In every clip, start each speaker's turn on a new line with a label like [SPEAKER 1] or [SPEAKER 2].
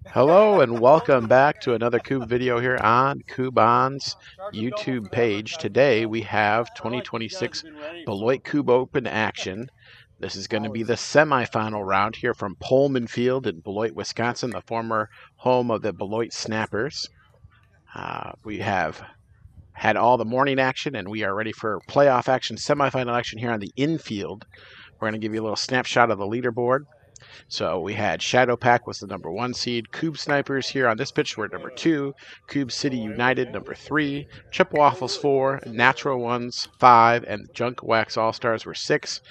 [SPEAKER 1] Hello and welcome back to another Kubb video here on Kubbon's YouTube page. Today we have 2026 Beloit Kubb Open action. This is going to be the semifinal round here from Pulman Field in Beloit, Wisconsin, the former home of the Beloit Snappers. We have had all the morning action and we are ready for playoff action, semifinal action here on the infield. We're going to give you a little snapshot of the leaderboard. So we had Shadow Pack was the number 1 seed. Kubb Snappers here on this pitch were number 2. Kubb City United number 3. Chippewaffles 4. Natural Ones 5. And Junk Wax All Stars were 6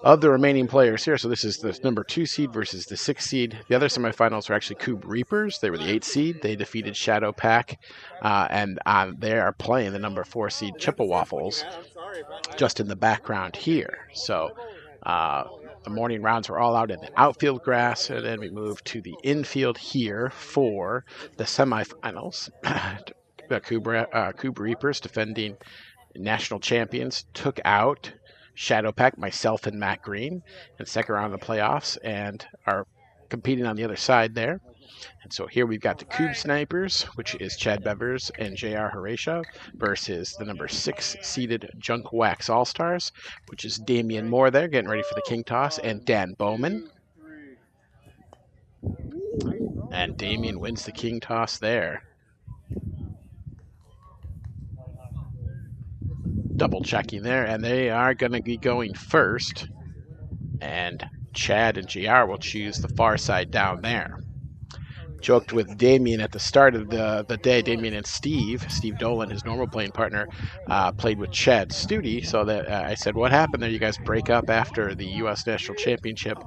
[SPEAKER 1] of the remaining players here. So this is the number 2 seed versus the 6 seed. The other semifinals were actually Kubb Reapers. They were the 8 seed. They defeated Shadow Pack. And they are playing the number 4 seed Chippewaffles just in the background here. So the morning rounds were all out in the outfield grass, and then we moved to the infield here for the semifinals. The Kubb Reapers, defending national champions, took out Shadow Pack, myself, and Matt Green in the second round of the playoffs, and are competing on the other side there. And so here we've got the Kubb Snappers, which is Chad Bevers and J.R. Hrejsa, versus the number 6 seeded Junk Wax All Stars, which is Demian Moore there, getting ready for the king toss, and Dan Bauman. And Demian wins the king toss there. Double checking there, and they are going to be going first. And Chad and JR will choose the far side down there. Joked with Demian at the start of the day. Demian and Steve Dolan, his normal playing partner, played with Chad Studi. So that I said, what happened there? You guys break up after the U.S. National Championship.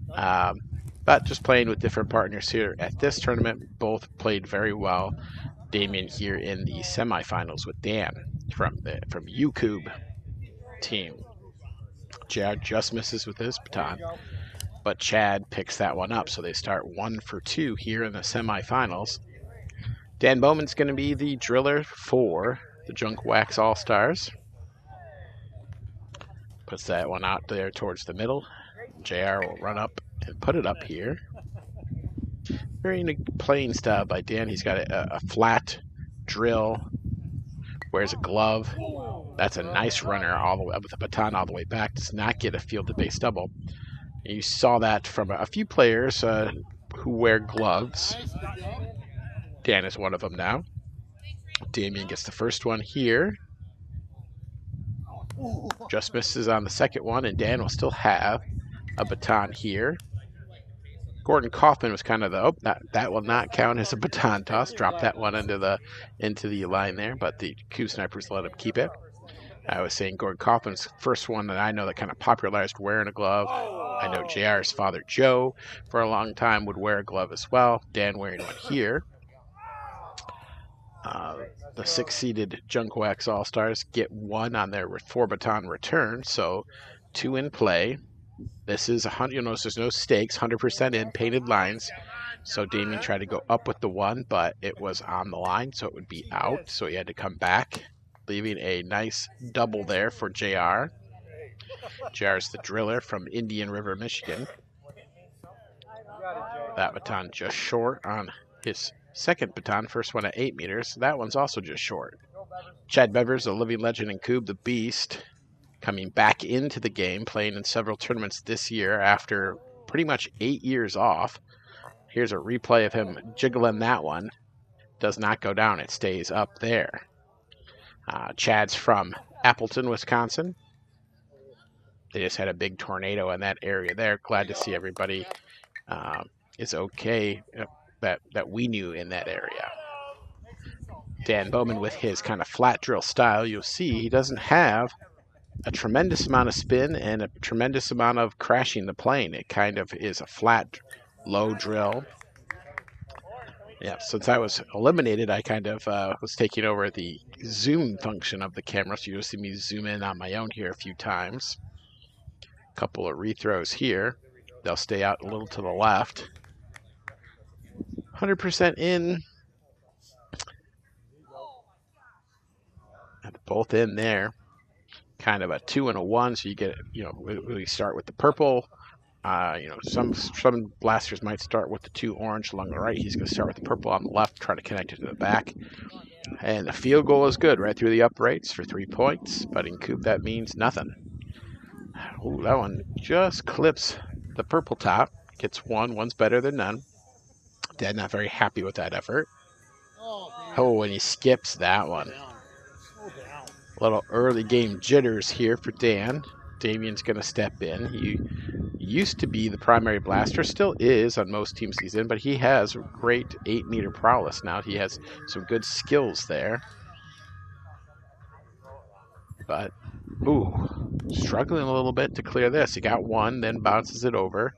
[SPEAKER 1] But just playing with different partners here at this tournament. Both played very well. Demian here in the semifinals with Dan from UKUB team. Chad just misses with his baton, but Chad picks that one up, so they start 1 for 2 here in the semifinals. Dan Bowman's going to be the driller for the Junk Wax All Stars. Puts that one out there towards the middle. JR will run up and put it up here. Very unique playing style by Dan. He's got a flat drill, wears a glove. That's a nice runner all the way with the baton all the way back. Does not get a field-to-base double. You saw that from a few players who wear gloves. Dan is one of them now. Demian gets the first one here. Just misses on the second one, and Dan will still have a baton here. Gordon Kaufman was kind of that will not count as a baton toss. Drop that one into the line there, but the Kubb Snappers let him keep it. I was saying Gordon Kaufman's first one that I know that kind of popularized wearing a glove. I know JR's father, Joe, for a long time would wear a glove as well. Dan wearing one here. The 6-seeded Junk Wax All-Stars get 1 on their 4-baton return, so 2 in play. This is, you'll notice there's no stakes, 100% in, painted lines. So Demian tried to go up with the 1, but it was on the line, so it would be out. So he had to come back, leaving a nice double there for JR. JR's the driller from Indian River, Michigan. That baton just short on his second baton, first one at 8 meters. That one's also just short. Chad Bevers, a living legend in Kubb, the Beast, coming back into the game, playing in several tournaments this year after pretty much 8 years off. Here's a replay of him jiggling that one. Does not go down. It stays up there. Chad's from Appleton, Wisconsin. They just had a big tornado in that area there. Glad to see everybody is okay that we knew in that area. Dan Bowman with his kind of flat drill style. You'll see he doesn't have a tremendous amount of spin and a tremendous amount of crashing the plane. It kind of is a flat, low drill. Yeah, since I was eliminated, I kind of was taking over the zoom function of the camera, so you'll see me zoom in on my own here a few times. A couple of rethrows here. They'll stay out a little to the left. 100% in. Both in there. Kind of a 2 and a 1, so you get, we start with the purple You know, some blasters might start with the 2 orange along the right. He's going to start with the purple on the left, try to connect it to the back. And the field goal is good, right through the uprights for 3 points. But in Kubb, that means nothing. Ooh, that one just clips the purple top. Gets 1. One's better than none. Dad not very happy with that effort. Oh, and he skips that one. Little early game jitters here for Dan. Damian's going to step in. He used to be the primary blaster, still is on most teams he's in, but he has great 8-meter prowess now. He has some good skills there. But, ooh, struggling a little bit to clear this. He got 1, then bounces it over.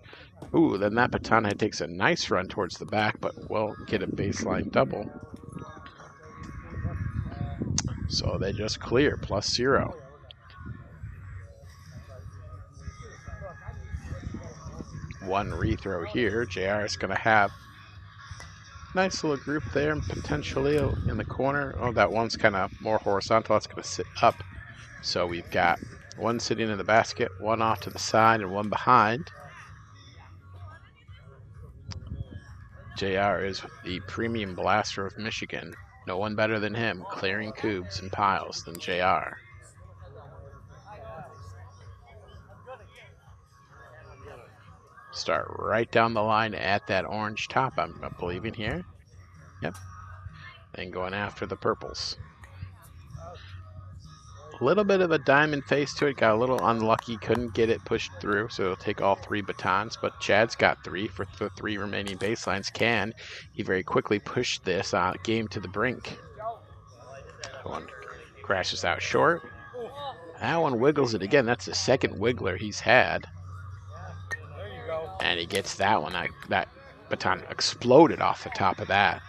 [SPEAKER 1] Ooh, then that baton head takes a nice run towards the back, but will get a baseline double. So they just clear, +0. One rethrow here. JR is going to have a nice little group there, potentially in the corner. Oh, that one's kind of more horizontal. That's going to sit up. So we've got 1 sitting in the basket, 1 off to the side, and 1 behind. JR is the premium blaster of Michigan. No one better than him, clearing Kubbs and piles than JR. Start right down the line at that orange top, I'm believing here. Yep. And going after the purples. A little bit of a diamond face to it. Got a little unlucky. Couldn't get it pushed through, so it'll take all 3 batons. But Chad's got 3 for the 3 remaining baselines. Can he very quickly push this game to the brink? One crashes out short. That one wiggles it again. That's the 2nd wiggler he's had. And he gets that one. That baton exploded off the top of that.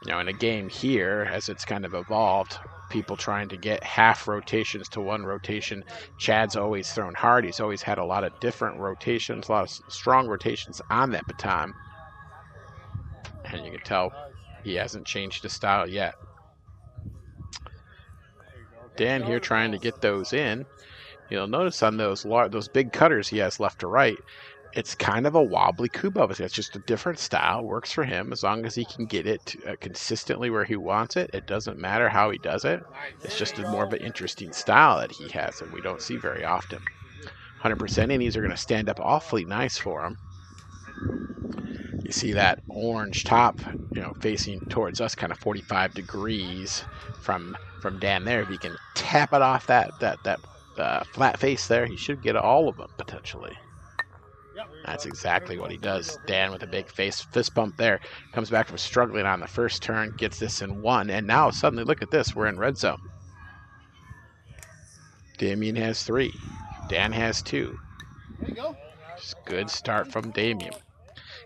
[SPEAKER 1] You know, in a game here, as it's kind of evolved, people trying to get half rotations to 1 rotation. Chad's always thrown hard. He's always had a lot of different rotations, a lot of strong rotations on that baton. And you can tell he hasn't changed his style yet. Dan here trying to get those in. You'll notice on those big cutters he has left to right, it's kind of a wobbly Kubb. It's just a different style. Works for him as long as he can get it consistently where he wants it. It doesn't matter how he does it. It's just more of an interesting style that he has and we don't see very often. 100% and these are going to stand up awfully nice for him. You see that orange top, you know, facing towards us, kind of 45 degrees from Dan there. If he can tap it off that flat face there, he should get all of them potentially. That's exactly what he does. Dan with a big fist bump there. Comes back from struggling on the first turn, gets this in 1, and now suddenly look at this, we're in red zone. Demian has 3. Dan has 2. Just good start from Demian.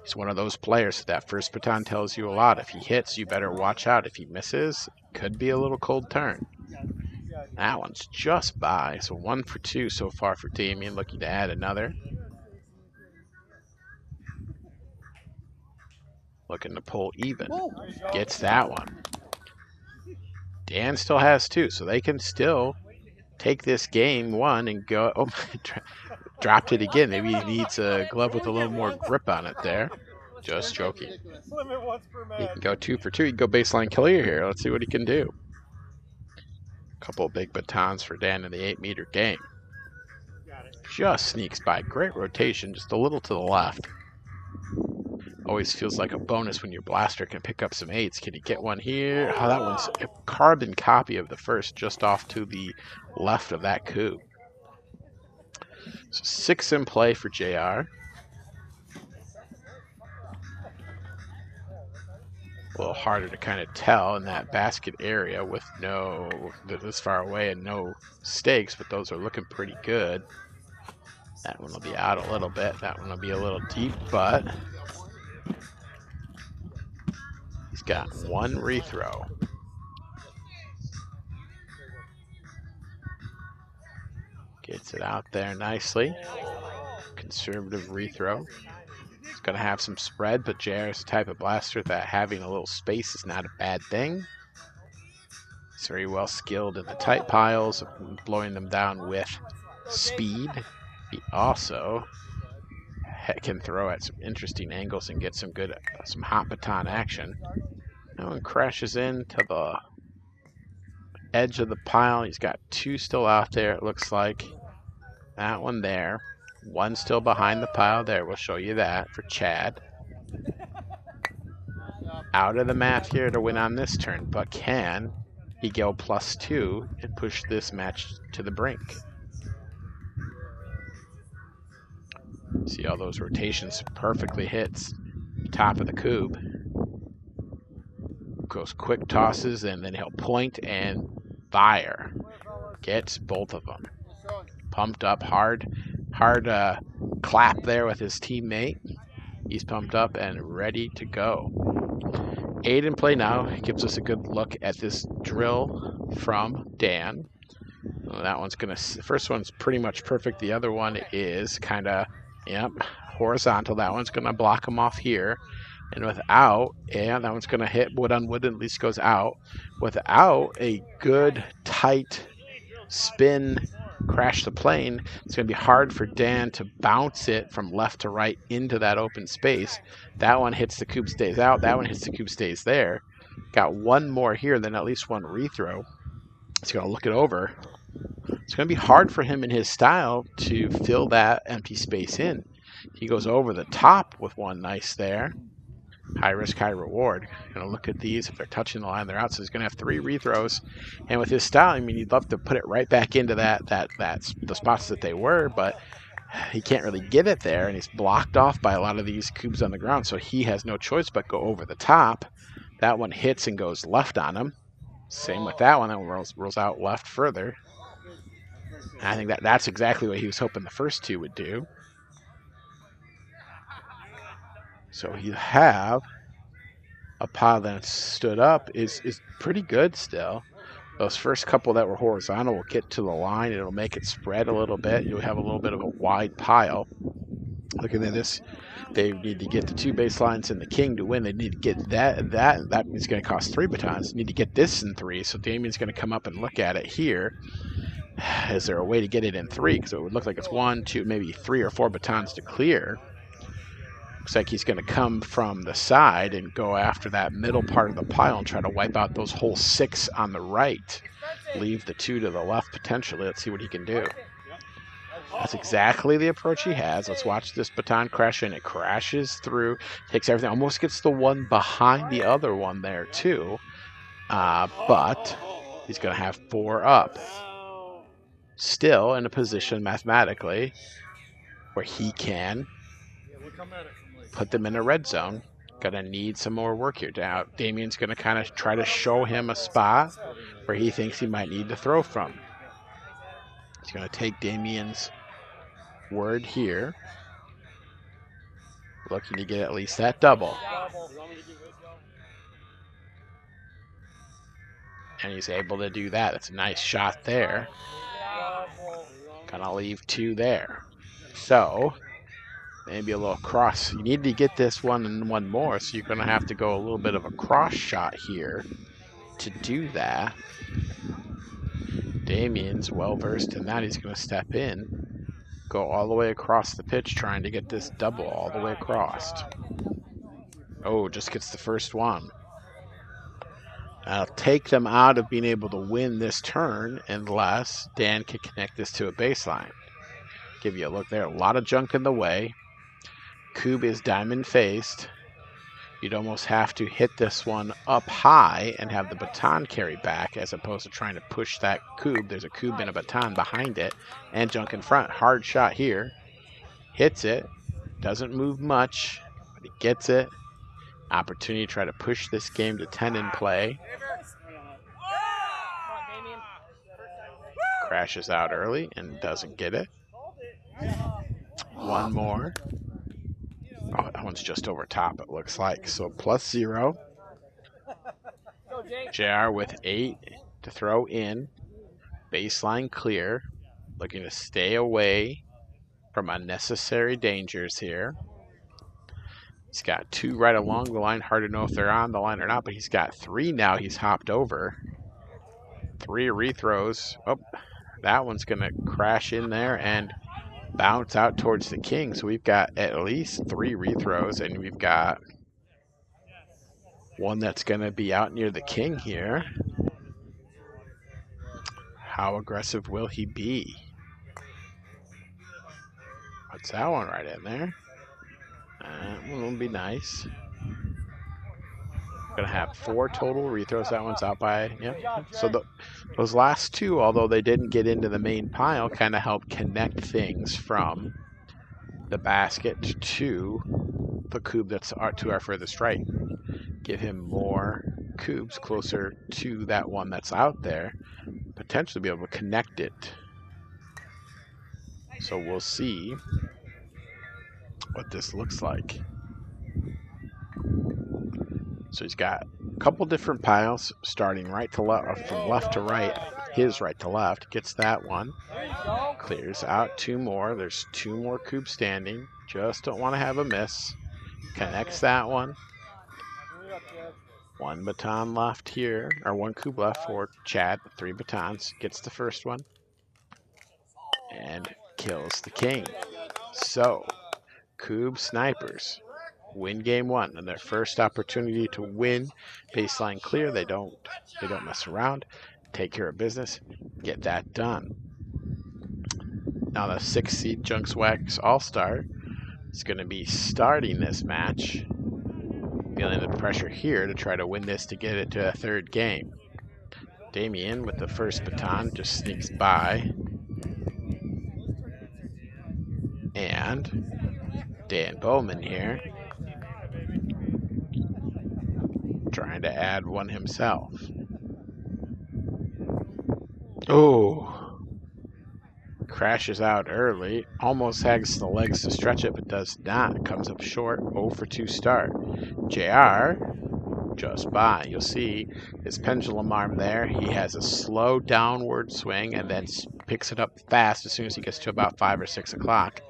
[SPEAKER 1] He's one of those players that first baton tells you a lot. If he hits, you better watch out. If he misses, could be a little cold turn. That one's just by. So 1 for 2 so far for Demian, looking to add another. Looking to pull even. Gets that one. Dan still has 2, so they can still take this game 1 and go. Oh, dropped it again. Maybe he needs a glove with a little more grip on it there. Just joking. He can go 2 for 2. He can go baseline clear here. Let's see what he can do. Couple of big batons for Dan in the 8-meter game. Just sneaks by. Great rotation, just a little to the left. Always feels like a bonus when your blaster can pick up some 8s. Can you get one here? Oh, that one's a carbon copy of the first, just off to the left of that Kubb. So 6 in play for JR. A little harder to kind of tell in that basket area with this far away and no stakes, but those are looking pretty good. That one will be out a little bit. That one will be a little deep, but he's got 1 rethrow. Gets it out there nicely. Conservative rethrow. It's going to have some spread, but JR is the type of blaster that having a little space is not a bad thing. He's very well skilled in the tight piles, blowing them down with speed. He also can throw at some interesting angles and get some good, some hot baton action. That one crashes into the edge of the pile. He's got two still out there, it looks like. That one there. One still behind the pile there. We'll show you that for Chad. Out of the mat here to win on this turn, but can he go +2 and push this match to the brink? See all those rotations perfectly hits top of the cube. Goes quick tosses and then he'll point and fire. Gets both of them. Pumped up hard clap there with his teammate. He's pumped up and ready to go. 8 in play now. Gives us a good look at this drill from Dan. Well, that one's gonna. The first one's pretty much perfect. The other one is kind of, yep, horizontal. That one's gonna block him off here, and without, yeah, that one's gonna hit wood on wood and at least goes out. Without a good tight spin, crash the plane, it's going to be hard for Dan to bounce it from left to right into that open space. That one hits the cube, stays out. That one hits the cube, stays there. Got one more here, then at least one rethrow. He's going to look it over. It's going to be hard for him in his style to fill that empty space in. He goes over the top with one nice there. High risk, high reward. Going to look at these. If they're touching the line, they're out. So he's going to have 3 rethrows. And with his style, I mean, you'd love to put it right back into the spots that they were, but he can't really get it there, and he's blocked off by a lot of these cubes on the ground. So he has no choice but go over the top. That one hits and goes left on him. Same with that one. That one rolls out left further. And I think that's exactly what he was hoping the first 2 would do. So you have a pile that stood up is pretty good still. Those first couple that were horizontal will get to the line. It'll make it spread a little bit. You'll have a little bit of a wide pile. Looking at this, they need to get the 2 baselines and the king to win. They need to get that is going to cost 3 batons. They need to get this in 3. So Damian's going to come up and look at it here. Is there a way to get it in 3? Because it would look like it's 1, 2, maybe 3 or 4 batons to clear. Looks like he's going to come from the side and go after that middle part of the pile and try to wipe out those whole 6 on the right. Leave the 2 to the left potentially. Let's see what he can do. That's exactly the approach he has. Let's watch this baton crash in. It crashes through, takes everything, almost gets the one behind the other one there too. But he's going to have 4 up. Still in a position mathematically where he can put them in a red zone. Gonna need some more work here. Now, Damian's gonna kind of try to show him a spot where he thinks he might need to throw from. He's gonna take Damian's word here. Looking to get at least that double. And he's able to do that. That's a nice shot there. Gonna leave 2 there. So maybe a little cross. You need to get this one and one more, so you're going to have to go a little bit of a cross shot here to do that. Damian's well versed in that. He's going to step in, go all the way across the pitch, trying to get this double all the way across. Oh, just gets the first one. That'll take them out of being able to win this turn unless Dan can connect this to a baseline. Give you a look there. A lot of junk in the way. Cube is diamond faced. You'd almost have to hit this one up high and have the baton carry back as opposed to trying to push that cube. There's a cube and a baton behind it and junk in front. Hard shot here. Hits it. Doesn't move much, but he gets it. Opportunity to try to push this game to 10 in play. Crashes out early and doesn't get it. One more. Oh, that one's just over top, it looks like. So +0. JR with 8 to throw in. Baseline clear. Looking to stay away from unnecessary dangers here. He's got 2 right along the line. Hard to know if they're on the line or not, but he's got 3 now he's hopped over. 3 rethrows. Oh, that one's going to crash in there and bounce out towards the king. So we've got at least 3 rethrows, and we've got one that's going to be out near the king here. How aggressive will he be? Puts that one right in there. That one will be nice. Gonna have 4 total rethrows. That one's out by, yeah. So those last 2, although they didn't get into the main pile, kind of help connect things from the basket to the cube that's to our furthest right. Give him more cubes closer to that one that's out there. Potentially be able to connect it. So we'll see what this looks like. So he's got a couple different piles starting right to left, from left to right. His right to left gets that one. Clears out 2 more. There's 2 more cubes standing. Just don't want to have a miss. Connects that one. 1 baton left here, or 1 cube left for Chad. 3 batons. Gets the first one. And kills the king. So, Kubb Snipers win game 1, and their first opportunity to win baseline clear. They don't mess around. Take care of business. Get that done. Now the 6th seed Junks Wax All-Star is going to be starting this match, feeling the pressure here to try to win this to get it to a 3rd game. Demian with the first baton just sneaks by. And Dan Bauman here, trying to add one himself. Oh, crashes out early. Almost has the legs to stretch it, but does not. Comes up short. 0 for 2 start. JR just by. You'll see his pendulum arm there. He has a slow downward swing and then picks it up fast as soon as he gets to about 5 or 6 o'clock.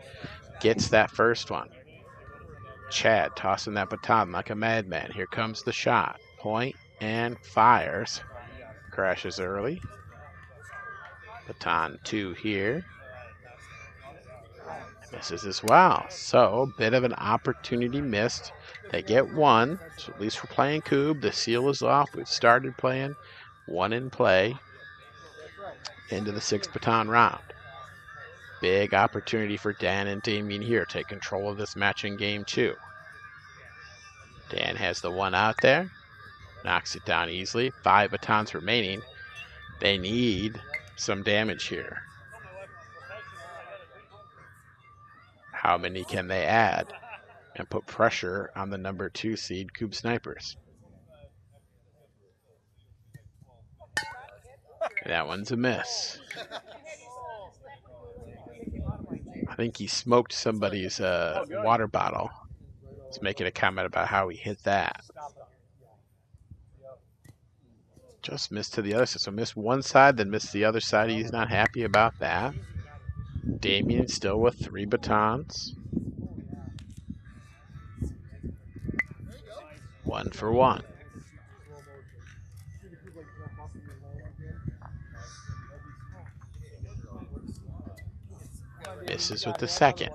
[SPEAKER 1] Gets that first one. Chad tossing that baton like a madman. Here comes the shot. Point and fires. Crashes early. Baton 2 here. Misses as well. So, bit of an opportunity missed. They get 1. So at least we're playing Kubb. The seal is off. We've started playing 1 in play into the 6th baton round. Big opportunity for Dan and Demian here. Take control of this match in game 2. Dan has the 1 out there. Knocks it down easily. 5 batons remaining. They need some damage here. How many can they add and put pressure on the number 2 seed Kubb Snipers? That one's a miss. I think he smoked somebody's water bottle. He's making a comment about how he hit that. Just missed to the other side. So missed one side, then missed the other side. He's not happy about that. Demian still with 3 batons. 1 for 1. Misses with the second.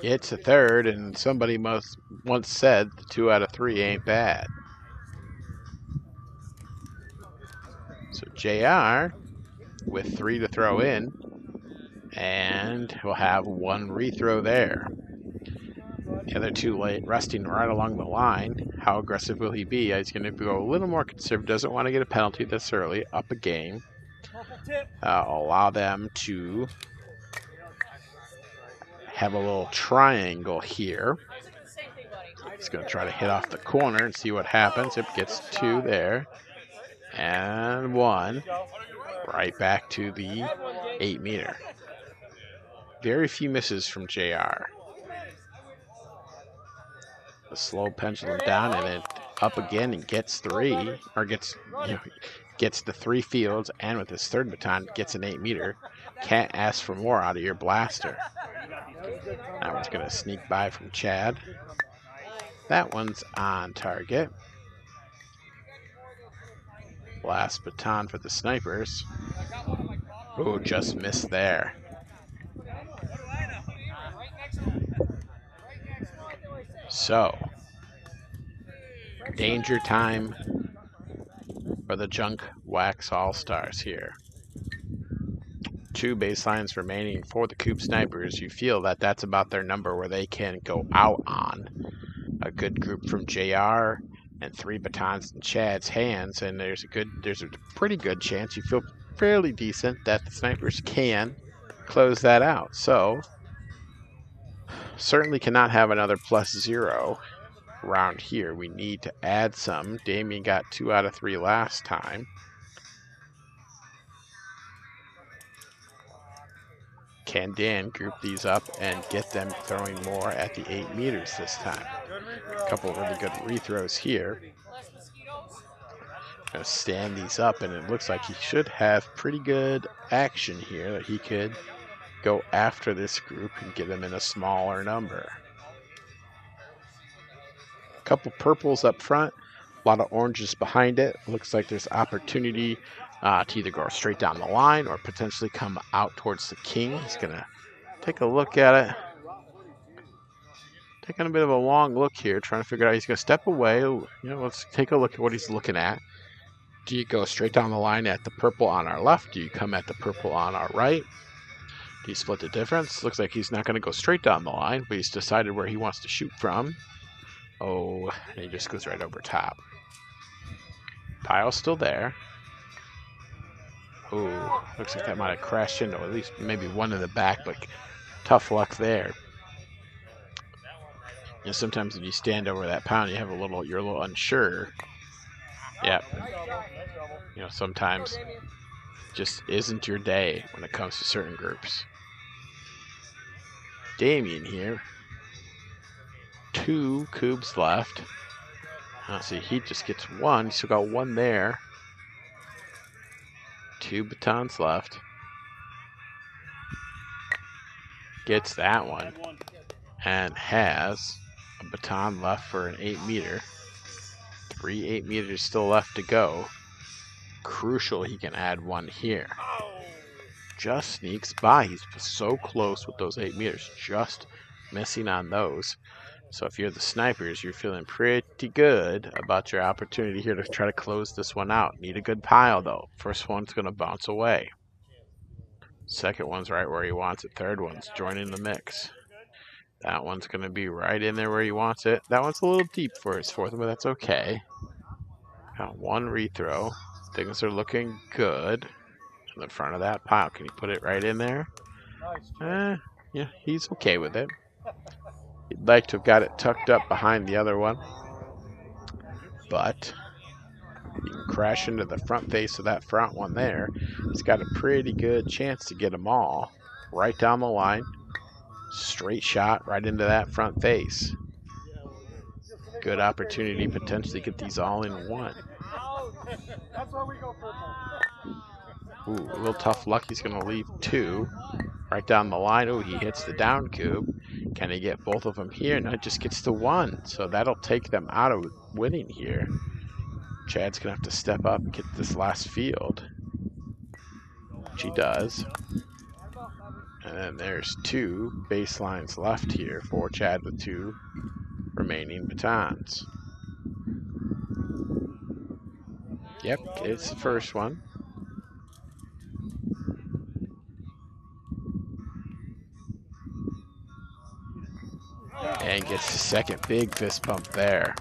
[SPEAKER 1] Gets a third, and somebody once said 2 out of 3 ain't bad. So JR with 3 to throw in, and we'll have 1 rethrow there. The other 2 resting right along the line. How aggressive will he be? He's going to go a little more conservative. Doesn't want to get a penalty this early. Up a game. Allow them to have a little triangle here. He's going to try to hit off the corner and see what happens. It gets 2 there. And 1. Right back to the 8 meter. Very few misses from JR. A slow pendulum down and then up again and gets 3, or gets the 3 fields, and with his 3rd baton gets an 8 meter. Can't ask for more out of your blaster. That one's going to sneak by from Chad. That one's on target. Last baton for the Snipers. Oh, just missed there. So, danger time for the Junk Wax All-Stars here. 2 baselines remaining for the Kubb Snipers. You feel that that's about their number where they can go out on. A good group from JR and 3 batons in Chad's hands, and there's a pretty good chance, you feel fairly decent, that the Snipers can close that out. So certainly cannot have another +0 round here. We need to add some. Demian got 2 out of 3 last time. Can Dan group these up and get them throwing more at the 8 meters this time? A couple of really good rethrows here. Gonna stand these up, and it looks like he should have pretty good action here, that he could go after this group and get them in a smaller number. A couple purples up front, a lot of oranges behind it. Looks like there's opportunity to either go straight down the line or potentially come out towards the king. He's gonna take a look at it. Taking a bit of a long look here, trying to figure out, he's gonna step away. You know, let's take a look at what he's looking at. Do you go straight down the line at the purple on our left? Do you come at the purple on our right? Do you split the difference? Looks like he's not going to go straight down the line, but he's decided where he wants to shoot from. Oh, and he just goes right over top. Pile's still there. Oh, looks like that might have crashed into at least maybe one in the back, but tough luck there. You know, sometimes when you stand over that pound, you're a little unsure. Yeah. You know, sometimes just isn't your day when it comes to certain groups. Demian here. 2 Kubbs left. See, he just gets 1. He's still got 1 there. 2 batons left. Gets that one. And has a baton left for an 8 meter. 3 8 meters still left to go. Crucial he can add 1 here. Just sneaks by. He's so close with those 8 meters. Just missing on those. So if you're the Snipers, you're feeling pretty good about your opportunity here to try to close this one out. Need a good pile, though. First one's going to bounce away. Second one's right where he wants it. Third one's joining the mix. That one's going to be right in there where he wants it. That one's a little deep for his 4th, but that's okay. Got 1 rethrow. Things are looking good in the front of that pile. Can he put it right in there? Yeah, he's okay with it. He'd like to have got it tucked up behind the other one, but you can crash into the front face of that front one there. He's got a pretty good chance to get them all right down the line. Straight shot right into that front face. Good opportunity potentially get these all in one. Ooh, a little tough luck. He's going to leave 2 right down the line. Oh, he hits the down Kubb. Can he get both of them here? No, it just gets to 1. So that'll take them out of winning here. Chad's going to have to step up and get this last field, which he does. And then there's 2 baselines left here for Chad with 2 remaining batons. Yep, it's the first one. And gets the second big fist bump there.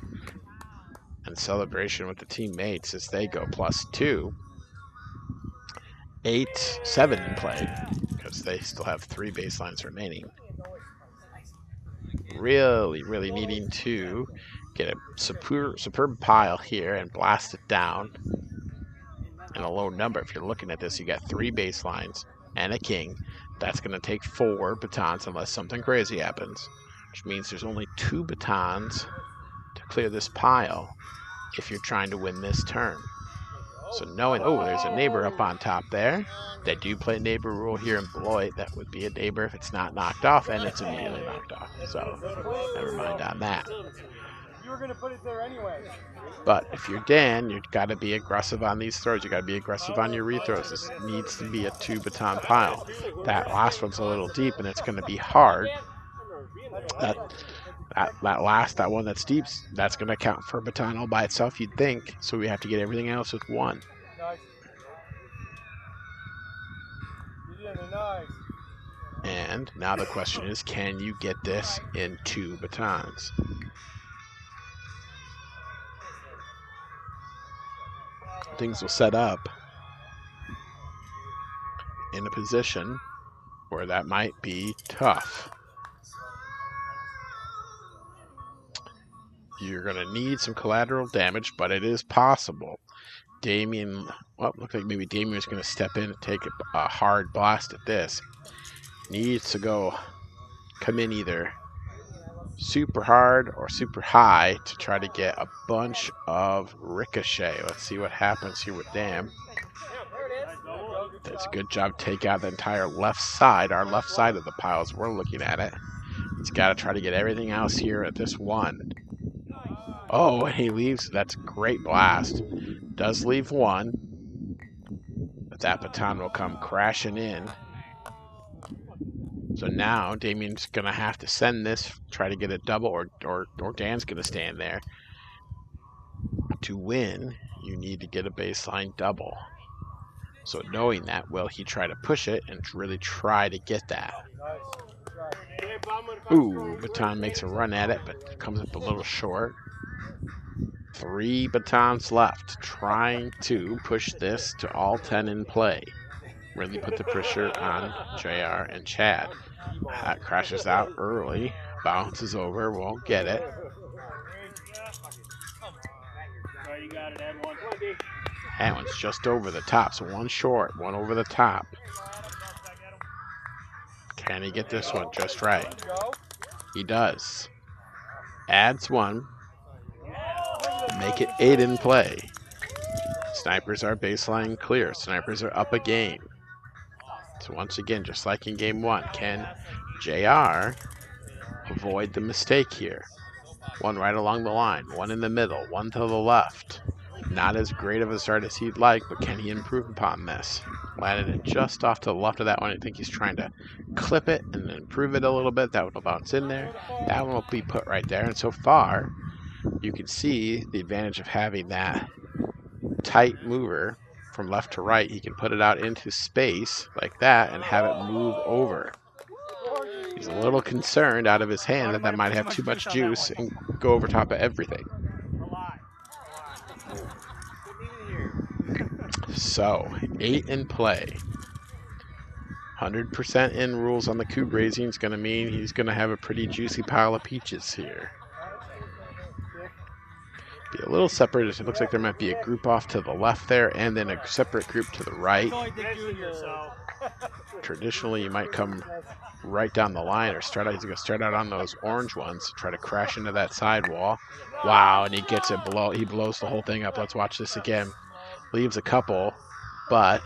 [SPEAKER 1] And celebration with the teammates as they go +2. 7 in play, because they still have 3 baselines remaining. Really needing to get a superb pile here and blast it down in a low number. If you're looking at this, you got 3 baselines and a king. That's going to take 4 batons unless something crazy happens, which means there's only 2 batons to clear this pile if you're trying to win this turn. So knowing, oh, there's a neighbor up on top there. They do play neighbor rule here in Beloit. That would be a neighbor if it's not knocked off, and it's immediately knocked off. So never mind on that.
[SPEAKER 2] You were gonna put it there anyway.
[SPEAKER 1] But if you're Dan, you've got to be aggressive on these throws. You got to be aggressive on your rethrows. This needs to be a 2-baton pile. That last one's a little deep, and it's going to be hard. That one that's deep, that's going to count for a baton all by itself, you'd think. So we have to get everything else with one. And now the question is, can you get this in 2 batons? Things will set up in a position where that might be tough. You're going to need some collateral damage, but it is possible. Demian, well, looks like maybe Demian is going to step in and take a hard blast at this. Needs to come in either super hard or super high to try to get a bunch of ricochet. Let's see what happens here with Dam. Does a good job take out the entire left side, our left side of the piles. We're looking at it. He's got to try to get everything else here at this one. Oh, and he leaves. That's a great blast. Does leave one, but that baton will come crashing in. So now Damian's going to have to send this, try to get a double, or Dan's going to stand there. To win, you need to get a baseline double. So knowing that, will he try to push it and really try to get that? Ooh, baton makes a run at it, but comes up a little short. 3 batons left, trying to push this to all 10 in play. Really put the pressure on JR and Chad. That crashes out early, bounces over, won't get it. That one's just over the top, so one short, one over the top. Can he get this one just right? He does. Adds one. Make it 8 in play. Snipers are baseline clear. Snipers are up a game. So once again, just like in game 1, can JR avoid the mistake here? One right along the line, one in the middle, one to the left. Not as great of a start as he'd like, but can he improve upon this? Landed it just off to the left of that one. I think he's trying to clip it and improve it a little bit. That one will bounce in there. That one will be put right there. And so far, you can see the advantage of having that tight mover from left to right. He can put it out into space like that and have it move over. He's a little concerned out of his hand that might have too much juice and go over top of everything. So, 8 in play. 100% in rules on the Kubb raising is going to mean he's going to have a pretty juicy pile of peaches here. Be a little separate. It looks like there might be a group off to the left there and then a separate group to the right. Traditionally, you might come right down the line or start out. He's going to start out on those orange ones, try to crash into that sidewall. Wow, and he gets it below. He blows the whole thing up. Let's watch this again. Leaves a couple, but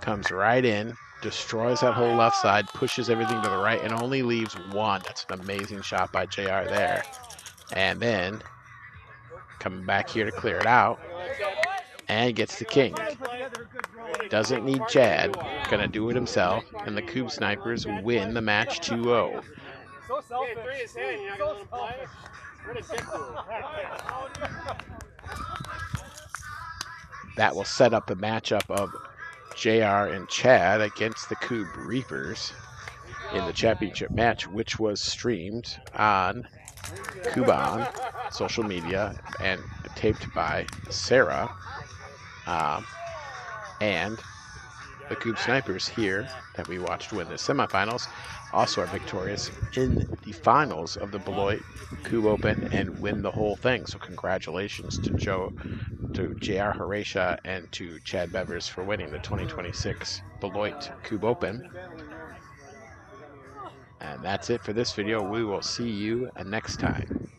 [SPEAKER 1] comes right in, destroys that whole left side, pushes everything to the right, and only leaves one. That's an amazing shot by JR there. And then coming back here to clear it out, and gets the king. Doesn't need Chad, gonna do it himself, and the Kubb Snipers win the match 2-0. That will set up the matchup of JR and Chad against the Kubb Reapers in the championship match, which was streamed on Kubb social media and taped by Sarah. And the Kubb Snipers here that we watched win the semifinals also are victorious in the finals of the Beloit Kubb Open and win the whole thing. So congratulations to JR Hrejsa and to Chad Bevers for winning the 2026 Beloit Kubb Open. And that's it for this video. We will see you next time.